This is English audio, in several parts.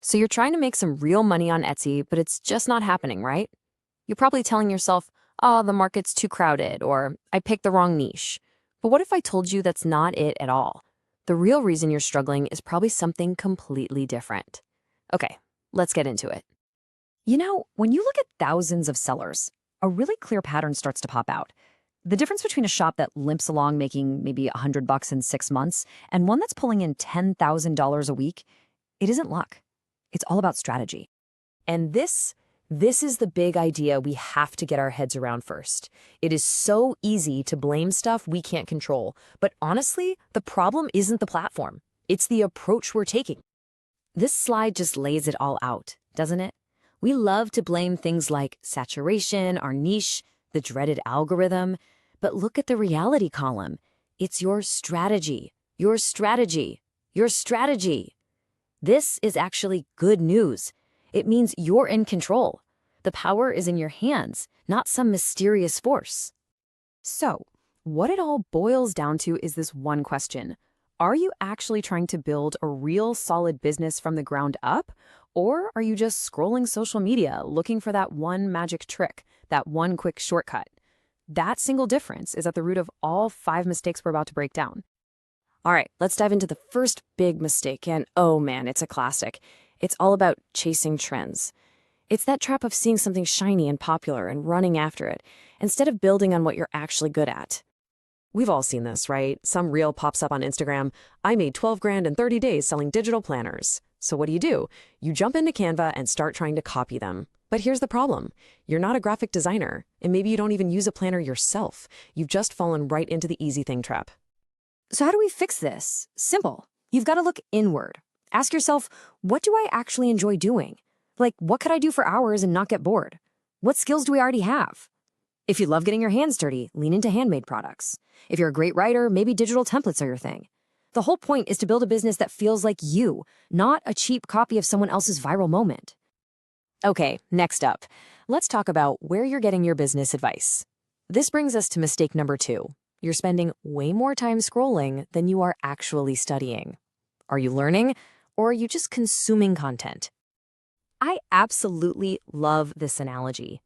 So you're trying to make some real money on Etsy, but it's just not happening, right? You're probably telling yourself, oh, the market's too crowded, or I picked the wrong niche. But what if I told you that's not it at all? The real reason you're struggling is probably something completely different. Okay, let's get into it. When you look at thousands of sellers, a really clear pattern starts to pop out. The difference between a shop that limps along making maybe $100 in 6 months and one that's pulling in $10,000 a week, it isn't luck. It's all about strategy. And this is the big idea we have to get our heads around first. It is so easy to blame stuff we can't control, but honestly, the problem isn't the platform. It's the approach we're taking. This slide just lays it all out, doesn't it? We love to blame things like saturation, our niche, the dreaded algorithm, but look at the reality column. It's your strategy, your strategy, your strategy. This is actually good news. It means you're in control. The power is in your hands, not some mysterious force. So, what it all boils down to is this one question. Are you actually trying to build a real solid business from the ground up? Or are you just scrolling social media looking for that one magic trick, that one quick shortcut? That single difference is at the root of all 5 mistakes we're about to break down. All right, let's dive into the first big mistake, and oh man, it's a classic. It's all about chasing trends. It's that trap of seeing something shiny and popular and running after it, instead of building on what you're actually good at. We've all seen this, right? Some reel pops up on Instagram. I made 12 grand in 30 days selling digital planners. So what do? You jump into Canva and start trying to copy them. But here's the problem. You're not a graphic designer, and maybe you don't even use a planner yourself. You've just fallen right into the easy thing trap. So how do we fix this? Simple. You've got to look inward. Ask yourself, what do I actually enjoy doing? Like, what could I do for hours and not get bored? What skills do we already have? If you love getting your hands dirty, lean into handmade products. If you're a great writer, maybe digital templates are your thing. The whole point is to build a business that feels like you, not a cheap copy of someone else's viral moment. Okay, next up, let's talk about where you're getting your business advice. This brings us to mistake number 2. You're spending way more time scrolling than you are actually studying. Are you learning, or are you just consuming content? I absolutely love this analogy.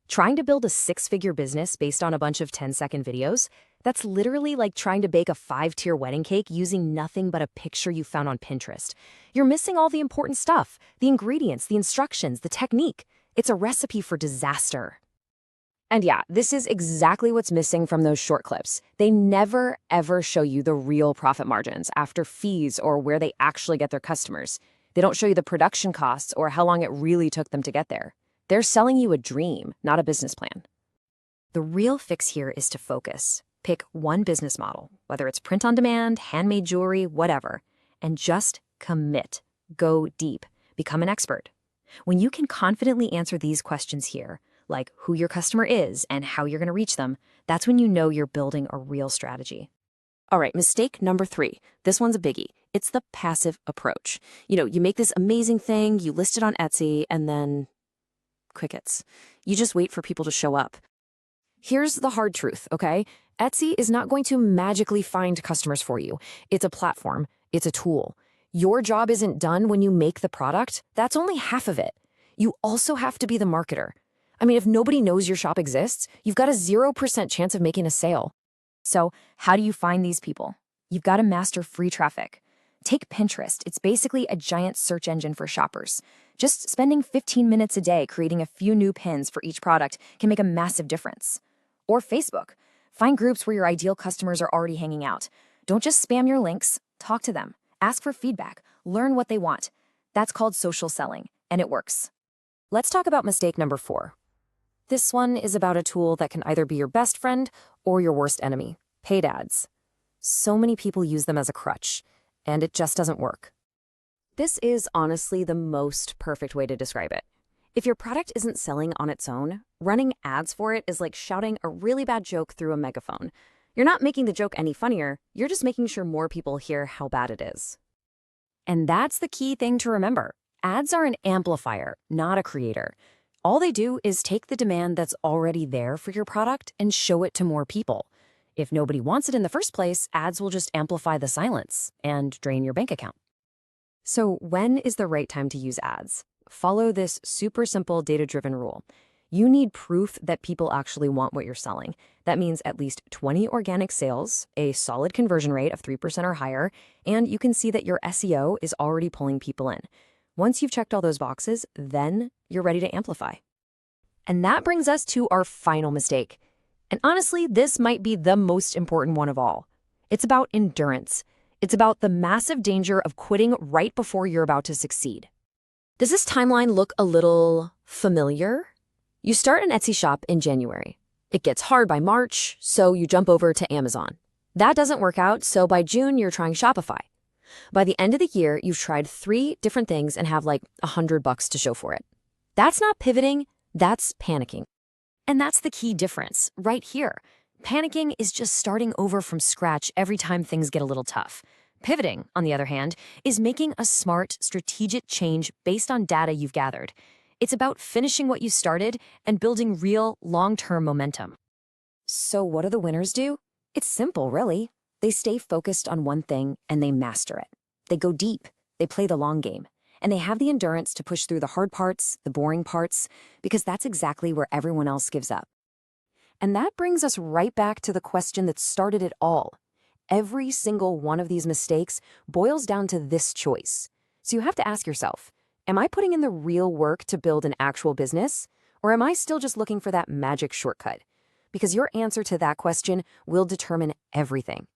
Trying to build a 6-figure business based on a bunch of 10-second videos, that's literally like trying to bake a 5-tier wedding cake using nothing but a picture you found on Pinterest. You're missing all the important stuff, the ingredients, the instructions, the technique. It's a recipe for disaster. And yeah, this is exactly what's missing from those short clips. They never, ever show you the real profit margins after fees or where they actually get their customers. They don't show you the production costs or how long it really took them to get there. They're selling you a dream, not a business plan. The real fix here is to focus. Pick one business model, whether it's print on demand, handmade jewelry, whatever, and just commit. Go deep. Become an expert. When you can confidently answer these questions here, like who your customer is and how you're going to reach them, that's when you know you're building a real strategy. All right, mistake number 3. This one's a biggie. It's the passive approach. You make this amazing thing, you list it on Etsy, and then crickets. You just wait for people to show up. Here's the hard truth, okay? Etsy is not going to magically find customers for you. It's a platform. It's a tool. Your job isn't done when you make the product. That's only half of it. You also have to be the marketer. I mean, if nobody knows your shop exists, you've got a 0% chance of making a sale. So how do you find these people? You've got to master free traffic. Take Pinterest. It's basically a giant search engine for shoppers. Just spending 15 minutes a day creating a few new pins for each product can make a massive difference. Or Facebook. Find groups where your ideal customers are already hanging out. Don't just spam your links. Talk to them. Ask for feedback. Learn what they want. That's called social selling, and it works. Let's talk about mistake number 4. This one is about a tool that can either be your best friend or your worst enemy, paid ads. So many people use them as a crutch, and it just doesn't work. This is honestly the most perfect way to describe it. If your product isn't selling on its own, running ads for it is like shouting a really bad joke through a megaphone. You're not making the joke any funnier, you're just making sure more people hear how bad it is. And that's the key thing to remember. Ads are an amplifier, not a creator. All they do is take the demand that's already there for your product and show it to more people. If nobody wants it in the first place, ads will just amplify the silence and drain your bank account. So, when is the right time to use ads? Follow this super simple data-driven rule. You need proof that people actually want what you're selling. That means at least 20 organic sales, a solid conversion rate of 3% or higher, and you can see that your SEO is already pulling people in. Once you've checked all those boxes, then you're ready to amplify. And that brings us to our final mistake. And honestly, this might be the most important one of all. It's about endurance. It's about the massive danger of quitting right before you're about to succeed. Does this timeline look a little familiar? You start an Etsy shop in January. It gets hard by March, so you jump over to Amazon. That doesn't work out, so by June, you're trying Shopify. By the end of the year, you've tried 3 different things and have like $100 to show for it. That's not pivoting, that's panicking. And that's the key difference right here. Panicking is just starting over from scratch every time things get a little tough. Pivoting, on the other hand, is making a smart, strategic change based on data you've gathered. It's about finishing what you started and building real, long-term momentum. So what do the winners do? It's simple, really. They stay focused on one thing and they master it. They go deep, they play the long game, and they have the endurance to push through the hard parts, the boring parts, because that's exactly where everyone else gives up. And that brings us right back to the question that started it all. Every single one of these mistakes boils down to this choice. So you have to ask yourself, am I putting in the real work to build an actual business? Or am I still just looking for that magic shortcut? Because your answer to that question will determine everything.